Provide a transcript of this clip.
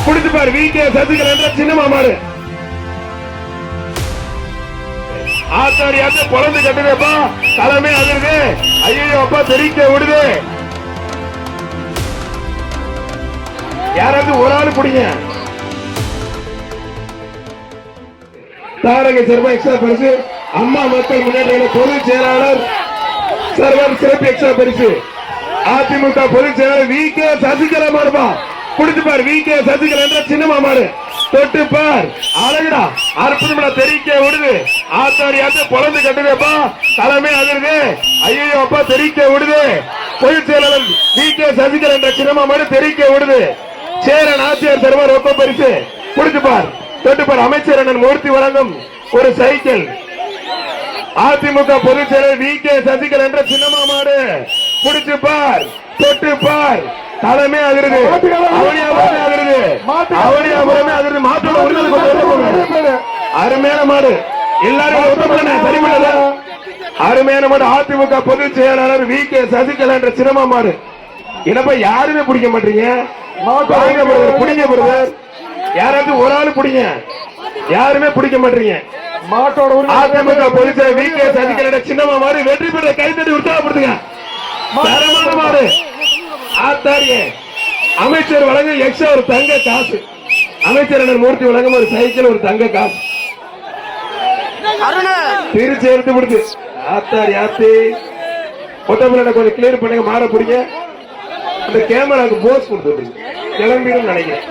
குடிச்சு பாரு விகே சசிகலா என்ற சின்னமா மாடு. ஆத்தாடி ஆத்து பொழந்து கட்டுதேப்பா, தலைமை அதிர்ந்து. ஐயோ அப்பா தெரிக்க விடுது. யாராவது ஒரு ஆள் பிடிங்க. தாரக சிறப்பு எக்ஸ்ட்ரா பரிசு அம்மா மக்கள் முன்னேற்ற பொதுச் செயலாளர் சர்வர் சிறப்பு எக்ஸ்ட்ரா பரிசு அதிமுக பொதுச் செயலாளர் விகே சசிகலா மாடுபா. குடிச்சு பாரு விகே சசிகலா என்ற சின்னமா மாடு. தொட்டு பார் அழகுடா, அற்புதமா தெரிக்க விடுது. ஆத்தாடி ஆத்து பொழந்து கட்டுதேப்பா, தலைமை அதிர்ந்து. ஐயோ அப்பா தெரிக்க விடுது. பொதுச் செயலாளர் விகே சசிகலா என்ற சின்னமா மாடு தெரிக்க விடுது. சேரன் ஆட்சியர் தருவார் ரொக்க பரிசு. குடிச்சு பார், தொட்டு பார். அமைச்சர் அண்ணன் மூர்த்தி வழங்கும் ஒரு சைக்கிள். அதிமுக பொதுச் செயலர் விகே சசிகலா என்ற சின்னமா மாடு. குடிச்சு பார், தொட்டு பார், தலைமை அதிர்ந்து. அவனியாபுரமே அதிர்ந்து, அவனியாபுரமே அதிர்ந்து. மாற்றோட உரிமை அருமையான மாடு. எல்லாரும் சரி பண்ணல. அருமையான மாடு. அதிமுக பொதுச் செயலாளர் விகே சசிகலா என்ற சின்னமா மாடு. என்னப்பா யாருமே பிடிக்க மாட்டீங்க? பிடிங்க பிரதர், யாராவது ஒரு ஆள் பிடிங்க. யாருமே பிடிக்க மாட்டீங்க. அதிமுக பொதுச் செயலர் விகே சசிகலா என்ற சின்னமா மாடு வெற்றி பெற்ற கைத்தட்டி உற்சாகப்படுத்துங்க. தரமான மாடு. ஆத்தாரிய அமைச்சர் வழங்க எக்ஸ்ட்ரா ஒரு தங்க காசு. அமைச்சர் மூர்த்தி வழங்கும் ஒரு சைக்கிள், ஒரு தங்க காசு பிரிச்சு எடுத்து கொடுத்து. ஆத்தாரி ஆத்தி மொத்தம் கொஞ்சம் கிளியர் பண்ணுங்க. மாற பிடிங்க. அந்த கேமராக்கு போஸ் கொடுத்து கிளம்பிடும் நினைக்கிறேன்.